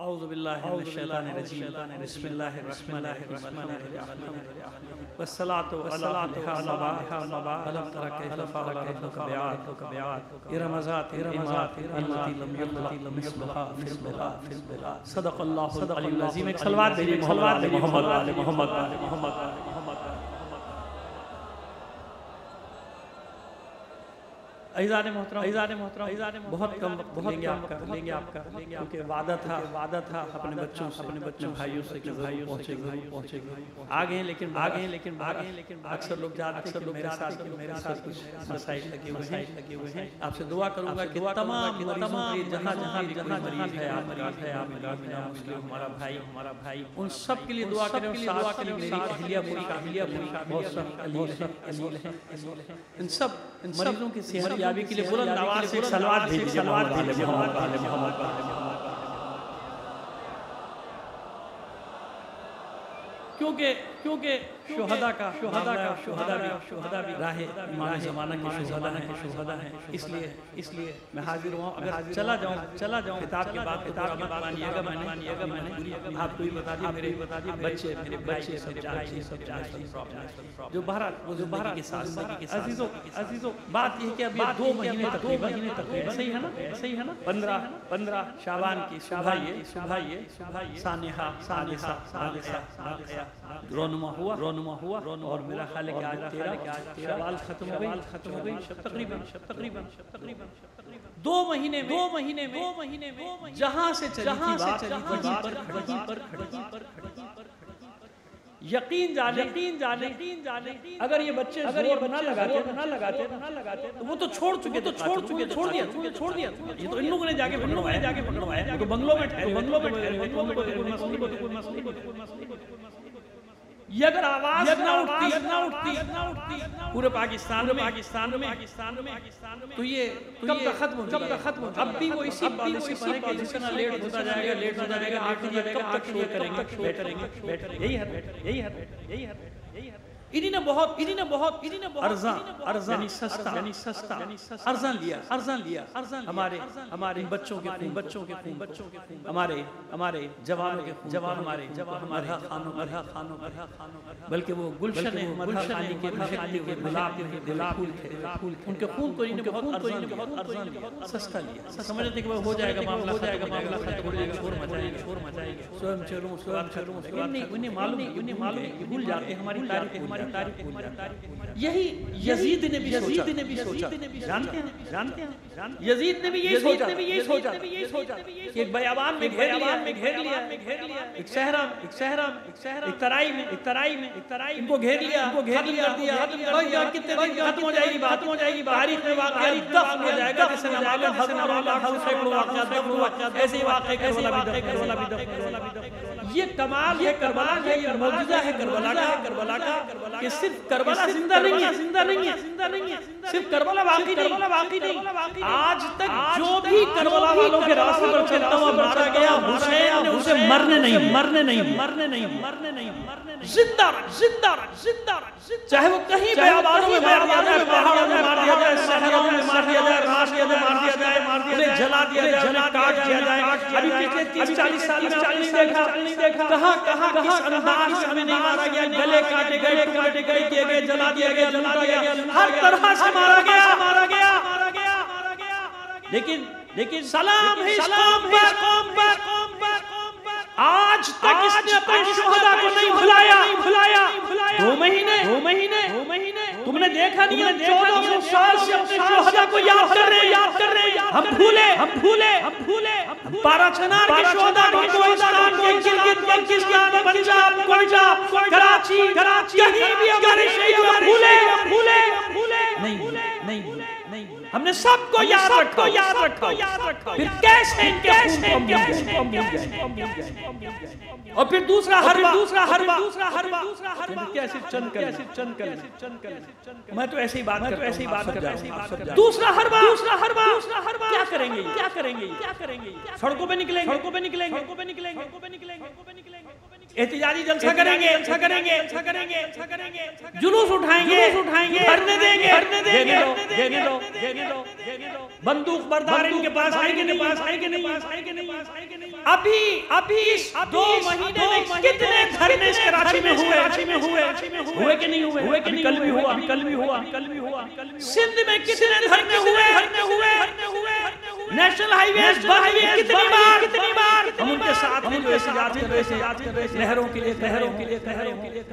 اعوذ باللہ من الشیطان الرجیم بسم اللہ الرحمن الرحیم والصلاة والسلام علم تر کیف فعل ربک بعاد ارم ذات العماد التي لم يخلق مثلها في البلاد صدق اللہ العلی العظیم. ایک صلوات بھیجیے محمد. عزیزان محترم بہت کم وقت لیں گے آپ کا کیونکہ وعدہ تھا اپنے بچوں بھائیوں سے کہ پہنچے گے آگے ہیں لیکن اکثر لوگ جاتے ہیں میرے ساتھ کچھ مسائل لگے ہوئے ہیں. آپ سے دعا کروں گا کہ تمام جہاں بھی کوئی مریض ہے آپ مسلم ہمارا بھائی ان سب کے لیے دعا کریں. ساتھ میری اہلیہ پوری بہت سب ان سب مریضوں کی صحت یابی کے لیے بلند آواز سے ایک صلوات بھیجیے محمد. کیونکہ شہداء بھی راہ ایمان زمانہ کے شہداء ہیں. اس لیے میں حاضر ہوں. اگر چلا جاؤں کتاب کے بعد مانیے گا میں نے آپ کو بھی بتا دیا میرے بچے سب جائے جو بہرحال کے ساتھ عزیزو بات یہ کہ ابھی 2 مہینے تقریباً صحیح ہے نا 15 شعبان کی صبح یہ سانحہ رونما ہوا اور میرا خیال ہے کہ آج 13 شوال ختم ہو گئی تقریباً 2 مہینے میں جہاں سے چلی تھی وہیں پر کھڑی. یقین جانے اگر یہ بچے زور نہ لگاتے تو وہ تو چھوڑ چکے چھوڑ دیا. یہ تو ان لوگوں نے جا کے پکڑوایا تو بنگلوں میں ٹھہرے. یہ اگر آواز نہ اٹھتی پورے پاکستان میں تو یہ کب کا ختم ہو. اب بھی وہ اسی پالیسی پر ہے کہ جتنا لیٹ ہوتا جائے گا آخر یہ کب تک شور کریں گے. یہی ہے. انہی نے بہت ارزاں سستا ارزاں لیا ہمارے بچوں کے خون ہمارے جوانوں کے خون ہمارے خانوں بلکہ وہ گلشن مرحانی کے گلاب ان کے خون کو بہت ارزاں سستا لیا. سمجھتے تھے کہ وہ ہو جائے گا معاملہ شور مچائیں گے سوئم چلوں انہیں معلوم بھول جاتے ہماری تاریخ یہی یزید نے بھی سوچا. جانتے ہیں یزید نے بھی یہی سوچا کہ ایک بیابان میں گھیر لیا ایک صحرا ایک ترائی میں ان کو گھیر لیا کتنے دن ختم ہو جائے گی تاریخ میں واقعہ دفن ہو جائے گا. جیسے نمالم ایسے ہی واقعے کربلا بھی دفن. یہ کمال ہے کربلا کا, یہ معجزہ ہے کربلا کا کہ صرف کربلا زندہ نہیں ہے صرف کربلا باقی نہیں. آج تک جو بھی کربلا والوں کے راستے پر چلتا ہوا مارا گیا حسین نے اسے مرنے نہیں زندہ چاہے وہ کہیں بیابانوں میں مار دیا جائے, پہاڑوں میں مار دیا جائے, صحراؤں میں مار دیا جائے, راستے میں مار دیا جائے, انہیں جلا دیا جائے, کاٹ دیا جائے. ابھی پچھلے 30-40 سال میں آپ نہیں دیکھا کہاں کس انداز سے ہمیں نہیں مارا گیا. گلے کاٹے گئے جلا دیا گیا, ہر طرح سے مارا گیا. لیکن سلام ہے قوم پر آج تک اس نے اپنے شہداء کو نہیں بھلایا. 2 مہینے تم نے دیکھا نہیں ہم 1400 سال سے اپنے شہداء کو یاد کر رہے ہیں. ہم بھولے پارا چھنار کے شہداء کو ہندوستان کے گلگت بلتستان پنجاب پنجاب کراچی کہیں بھی اگر شہید بھولے نہیں ہم نے سب کو یاد رکھا. پھر کیسے ان کے خون کو مل گئے. اور پھر دوسرا حربہ کیسے چند کر میں تو ایسے ہی بات کر رہا ہوں. دوسرا حربہ کیا کریں گے. سڑکوں پہ نکلیں گے احتجاجی جلسہ کریں گے جلوس اٹھائیں گے دھرنے دیں گے بندوق بردار ان کے پاس آئے گے نہیں. ابھی 2 مہینے میں کتنے دھرنے اس کراچی میں ہوئے کہ نہیں ہوئے؟ کل بھی ہوا. سندھ میں کتنے دھرنے ہوئے؟ نیشنل ہائی ویز بند ہوئے کتنی بار؟ ہم ان کے ساتھ ہیں جو ایسے یاد کر رہے تھے نہروں کے لیے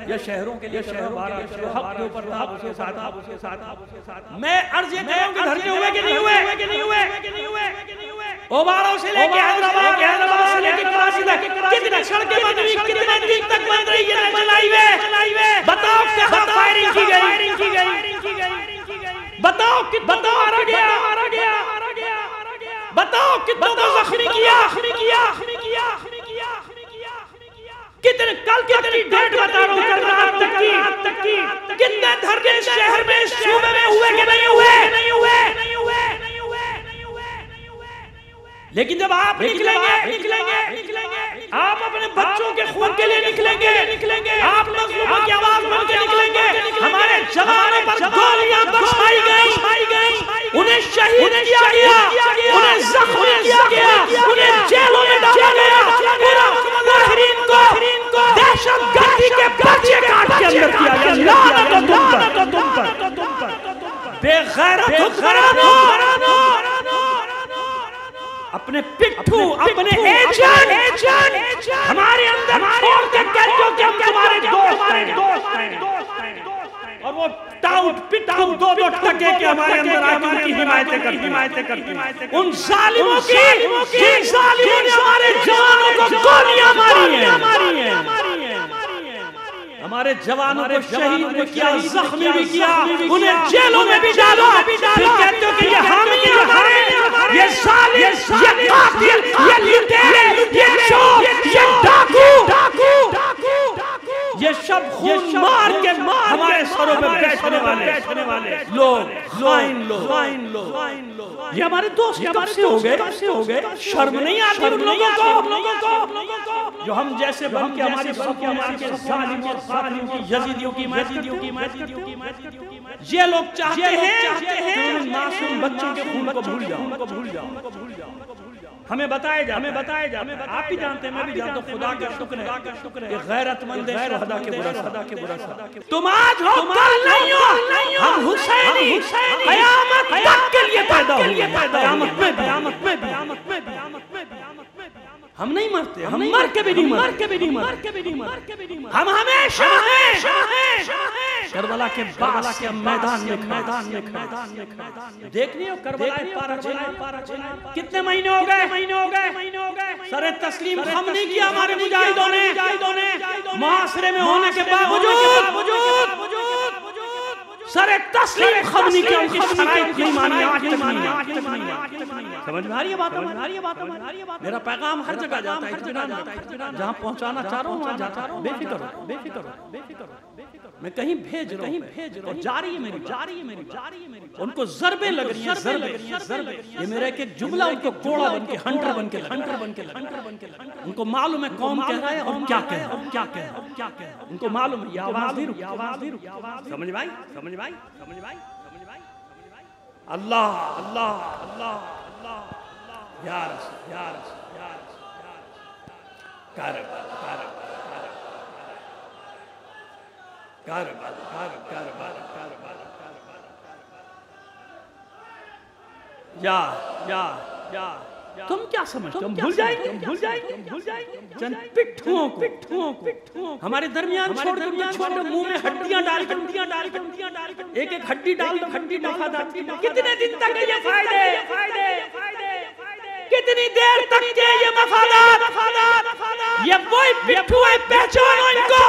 یا شہروں کے لیے حق کے اوپر تھا اس کے ساتھ. میں عرض یہ کروں کہ دھرنے ہوئے کہ نہیں ہوئے؟ اوباروں سے لے کے حیدرآباد سے لے کے کراچی تک کتنے سڑکیں بن رہی، کتنے دن تک بن رہی ہے نیشنل ہائی وے؟ بتاؤ کہاں فائرنگ کی گئی؟ بتاؤ کتنا مارا گیا؟ بتاؤ کتنا زخمی کیا؟ کتنے کل کی ڈیٹ بتا رہا ہوں کل رات تک کی کتنے دھرنے اس شہر میں اس صوبے میں ہوئے کہ نہیں ہوئے؟ لیکن جب آپ نکلیں گے آپ اپنے بچوں کے خون کے لیے نکلیں گے آپ مظلوموں کی آواز بن کے نکلیں گے. ہمارے جوانوں پر گولیاں برسائی گئی، انہیں شہید کیا گیا، انہیں زخمی کیا گیا، انہیں جیلوں میں ڈالا گیا، پورا مظاہرین کو دہشت گردی کے بچے کاٹ کے اندر کیا گیا. لعنت ہو تم پر بے غیرت حکمرانوں، اپنے پٹھو، اپنے ایجنٹ ہمارے اندر چھوڑ کے کہتے کہ ہم تمہارے دوست ہیں اور وہ ٹاؤٹ پٹھو 2 ٹکے کے ہمارے اندر آکے ان کی حمایتیں کرتی. ان ظالموں کی جن ظالموں نے ہمارے جوانوں کو گولیاں ماری ہیں، ہمارے جوانوں کو شہید بھی کیا، زخمی بھی کیا، انہیں جیلوں میں بھی ڈالا. پھر کہتے ہو کہ یہ حامی ہمارے، یہ ظالم، یہ قاتل، یہ لٹیرے، یہ چور، یہ ڈاکو، یہ سب خون مار کے ہمارے سروں پہ بیٹھنے والے لوگ، خائن لوگ. یہ ہمارے دوست کب سے ہو گئے؟ شرم نہیں آتی ان لوگوں کو جو ہم جیسے بن کے ہماری ظالموں کی یزیدیوں کی حمایت کرتے ہیں. یہ لوگ چاہتے ہیں کہ ان معصوم بچوں کے خون کو بھول جاؤ. ہمیں بتائے جا، آپ بھی جانتے ہیں، میں بھی جانتا ہوں. خدا کا شکر ہے کہ غیرت مند شہداء کے برا سدا. تم آج ہو کل نہیں ہو. ہم حسینی قیامت تک کے لیے پیدا ہوئے، قیامت میں بھی. ہم نہیں مرتے، ہم مر کے بھی نہیں مرتے. ہم ہمیشہ کربلا کے بعد کے میدان میں کھڑے. دیکھنی ہو کربلا پارا چلا کتنے مہینے ہو گئے سر تسلیم خم نہیں کیا ہمارے مجاہدوں نے. معاشرے میں ہونے کے باوجود سر تسلیم خم نہیں کیا، ان کی شرائط نہیں مانی. آج تک نہیں. سمجھ میں آ رہی ہے بات؟ میرا پیغام ہر جگہ جاتا ہے، جہاں پہنچانا چاہ رہا ہوں وہاں جاتا رہا ہوں. بے فکر ہو. میں کہیں بھیج رہا ہوں، جاری ہے میری. ان کو ضربیں لگ رہی ہیں. یہ میرا ایک جملہ ان کو کوڑا بن کے ہنٹر بن کے ان کو معلوم ہے قوم کہہ رہا ہے اور کیا کہہ رہا ہے. ان کو معلوم ہے یہ آواز نہیں رکی. سمجھ بھائی. اللہ یا رسول تم کیا سمجھتے ہو؟ بھول جائیں گے چند پٹھوں کو ہمارے درمیان چھوڑ کر منہ میں ہڈیاں ڈال کر ایک ہڈی ڈال مفادات. کتنے دن تک یہ فائدے، کتنی دیر تک کے یہ مفادات؟ یہ وہی پٹھو ہے، پہچانو ان کو.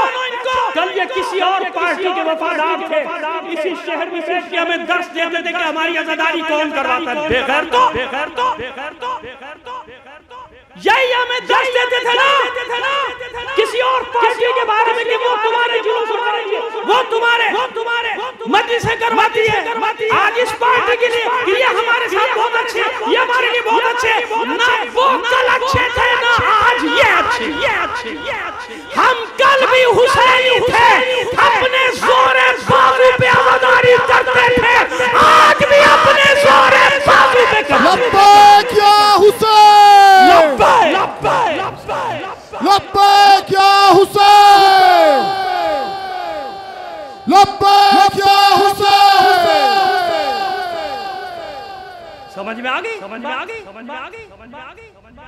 کل یہ کسی اور پارٹی کے وفادار تھے، اسی شہر میں بیٹھ کے ہمیں درس دیتے تھے کہ ہماری عزاداری کون کرواتا ہے. بے غیر تو یہی ہمیں درس دیتے تھے نا کسی اور پارٹی کے بارے میں کہ وہ تمہارے جلوس کریں گے، وہ تمہارے مجلسیں کرواتی ہے. آج اس پارٹی کے لیے یہ ہمارے ساتھ بہت اچھے، یہ ہمارے لیے بہت اچھے. نہ وہ کل اچھے تھے نہ آج یہ اچھے. ہم کل بھی حسینی تھے، اپنے زور بازو پہ عزاداری کرتے تھے، آج بھی اپنے زور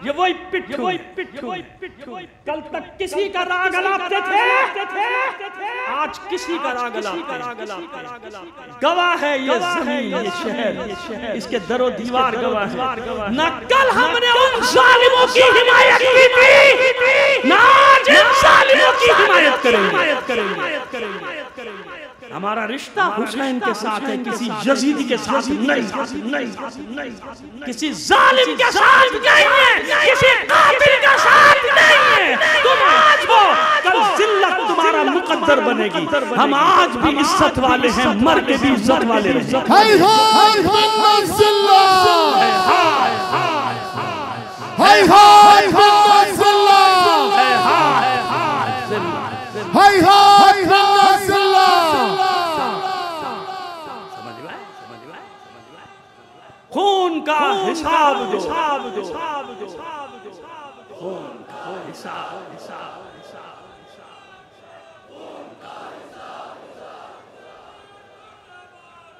یہ وہی پٹھو کل تک کسی کا راگ الاپتے تھے آج کسی کا راگ الاپتے گواہ ہے یہ زمین یہ شہر اس کے در و دیوار گواہ ہے نہ کل ہم نے ان ظالموں کی حمایت کی تھی نہ آج ان ظالموں کی حمایت کریں گے ہمارا رشتہ حسین کے ساتھ ہے کسی یزیدی کے ساتھ نہیں کسی ظالم کے ساتھ نہیں ہے کسی قاتل کے ساتھ نہیں ہے تم آج ہو کل ذلت تمہارا مقدر بنے گی ہم آج بھی عزت والے ہیں مر کے بھی عزت والے رہیں ہائے ہائے ہائے ذلہ ہائے ہائے ہائے ذلہ ہائے ہائے ہائے ذلہ خون کا حساب دو خون کا حساب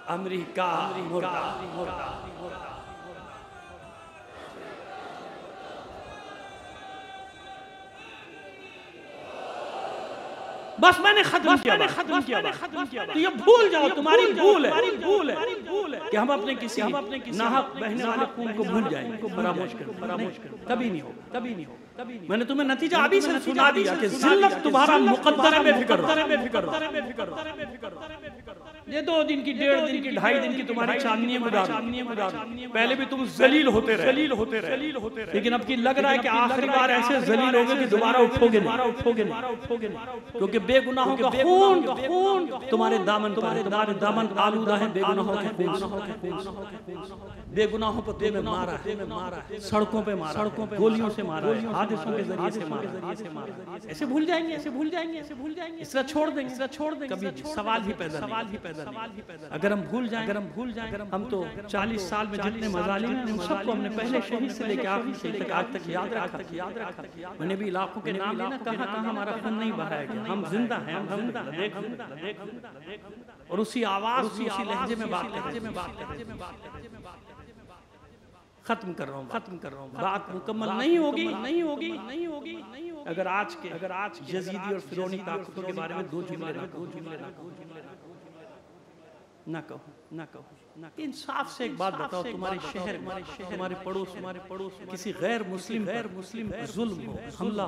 امریکہ مردہ بس میں نے ختم کیا تو یہ بھول جاؤ تمہاری بھول ہے کہ ہم اپنے کسی ناحق بہنے والے خون کو بھول جائیں فراموش کریں کبھی نہیں ہوگا میں نے تمہیں نتیجہ ابھی سے سنا دیا کہ ذلت تمہارا مقدر میں فکر یہ 2 دن کی 1.5 دن کی 2.5 دن کی تمہاری چاندنی گزار پہلے بھی تم ذلیل ہوتے رہے لیکن اب کی لگ رہا ہے کہ آخری بار ایسے ذلیل ہوگے کہ دوبارہ اٹھو گے نہیں کیونکہ بے گناہوں کا خون تمہارے دامن آلودہ ہیں بے گناہوں کے خون بے گناہوں پر تمہیں مارا ہے سڑکوں پہ مارا گولیوں سے مارا ہے حادثوں کے ذریعے سے مارا ایسے بھول جائیں گے اس طرح چھوڑ دیں گے کبھی سوال ہی پیدا اگر ہم بھول جائیں ہم تو 40 سال میں جتنے مظالم ہیں ان سب کو ہم نے پہلے شہید سے لے کے آخری شہید تک آج تک یاد رکھا میں نے بھی علاقوں کے نام لینا کہاں ہمارا خون نہیں بہایا گیا ہم زندہ ہیں اور اسی آواز اسی لہجے میں بات کر رہے ہیں ختم کر رہا ہوں بات مکمل نہیں ہوگی اگر آج یزیدی اور فرعونی طاقتوں کے بارے میں 2 جملے نہ کہو انصاف سے ایک بات بتاؤ تمہارے شہر تمہارے پڑوس کسی غیر مسلم ظلم ہو حملہ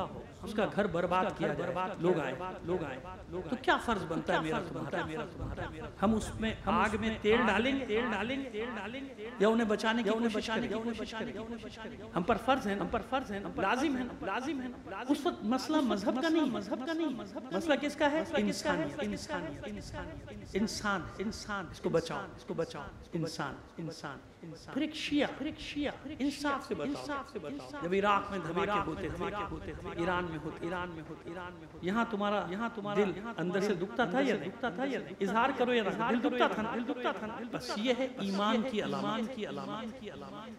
ہو اس کا گھر برباد کیا جائے لوگ آئے تو کیا فرض بنتا ہے میرا تمہارا ہم اس میں آگ میں تیل ڈالیں گے یا انہیں بچانے کی کوشش کریں ہم پر فرض ہے لازم ہے اس وقت مسئلہ مذہب کا نہیں مسئلہ کس کا ہے انسان اس کو بچاؤ انسان پھر ایک شیعہ انصاف سے بتاؤ جب عراق میں دھماکے ہوتے تھے ایران میں ہوتے یہاں تمہارا دل اندر سے دکھتا تھا یا نہیں اظہار کرو یا دل دکھتا تھا بس یہ ہے ایمان کی علامات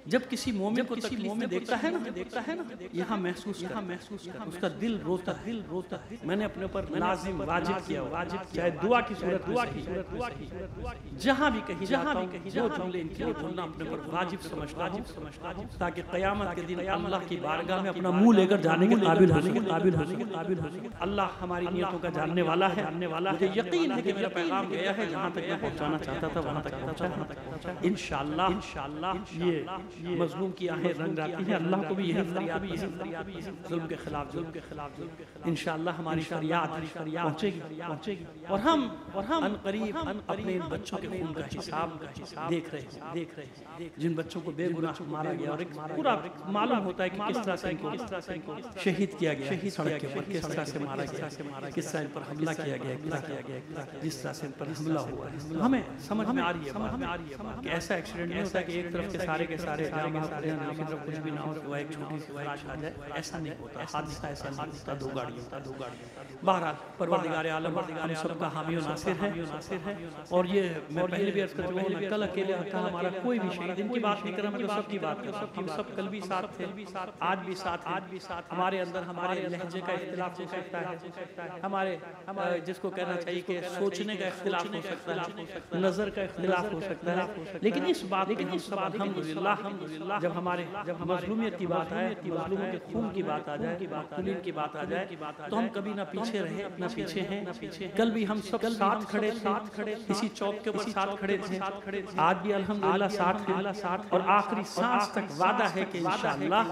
جب کسی مومن کو تکلیف میں دیکھتا ہے نا یہاں محسوس کر اس کا دل روتا ہے میں نے اپنے اوپر لازم واجب کیا چاہے دعا کی صورت جہاں بھی کہیں جو جملے ان کے لیے بولنا اپنے پر واجب سمجھتا ہوں تاکہ قیامت کے دن اللہ کی بارگاہ میں اپنا منہ لے کر جانے کے قابل ہو سکے اللہ ہماری نیتوں کا جاننے والا ہے مجھے یقین ہے کہ میرا پیغام گیا ہے جہاں تک میں پہنچانا چاہتا تھا وہاں تک پہنچا انشاءاللہ یہ مظلوم کی آہیں رنگ جاتی ہیں اللہ کو بھی یہی فریاد ہے ظلم کے خلاف انشاءاللہ ہماری فریاد پہنچے گی اور ہم ان قریب اپنے بچوں کے خون کا حساب دیکھ رہے ہیں جن بچوں کو بے گناہ مارا گیا اور پورا معلوم ہوتا ہے کہ کس طرح سے ان کو شہید کیا گیا سڑک کے اوپر کس طرح سے مارا گیا کس طرح ان پر حملہ کیا گیا جس طرح سے ان پر حملہ ہوا ہے ہمیں سمجھ میں آ رہی ہے کہ ایسا ایکسیڈنٹ نہیں ہوتا کہ ایک طرف کے سارے جامع ہوتے ہیں دوسری طرف کچھ بھی نہ ہو وہ ایک چھوٹی سی خراش آ جائے ایسا نہیں ہوتا حادثہ ایسا نہیں ہوتا 2 گاڑیوں بہرحال پروردگار عالم ہم سب کا حامی و ناصر ہے اور یہ میں پہلے بھی عرض کر چکا ہوں کل اکیلے ہمارا کوئی بھی شہید، ان کی بات نہیں کر رہا میں تو سب کی بات کر رہا ہوں. ہم سب کل بھی ساتھ تھے، آج بھی ساتھ ہیں. ہمارے اندر ہمارے لہجے کا اختلاف ہو سکتا ہے، ہمارے جس کو کہنا چاہیے کہ سوچنے کا اختلاف ہو سکتا ہے، نظر کا اختلاف ہو سکتا ہے، لیکن اس بات میں ہم سب الحمدللہ جب ہمارے مظلومیت کی بات آئے، مظلوموں کے خون کی بات آ جائے، مقتولین کی بات آ جائے، تو ہم کبھی نہ پیچھے رہے نہ پیچھے ہیں. کل بھی ہم سب ساتھ کھڑے تھے، اسی چوک کے اوپر ساتھ کھڑے تھے، آج بھی الحمدللہ ساتھ ہیں، اور آخری سانس تک وعدہ ہے کہ انشاءاللہ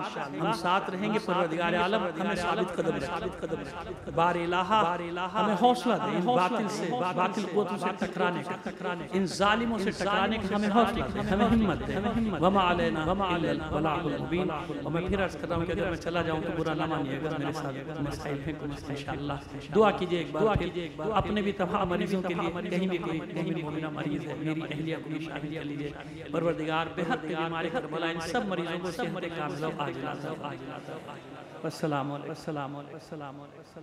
ہم ساتھ رہیں گے. پروردگار عالم ہمیں ثابت قدم رکھے. بار الہ ہمیں حوصلہ دے ان باطل سے، باطل قوتوں سے ٹکرانے کا، ان ظالموں سے ٹکرانے کا ہمیں حوصلہ دے، ہمیں ہمت دے. وما علینا الا البلاغ المبین. اور میں پھر عرض کرتا ہوں کہ اگر میں چلا جاؤں تو برا نہ مانیے گا، میرے ساتھ مسائل ہیں کچھ انشاءاللہ. دعا کیجئے ایک بار پھر اپنے بھی تمام مریضوں کے لیے، کہیں بھی کوئی مومنہ مریض ہے، میری اہلیہ کو بھی شامل کر لیجئے. پروردگار بہت بیمار کربلا ان سب مریضوں کو صحت کاملہ عاجلہ عطا فرمائے. والسلام علیکم.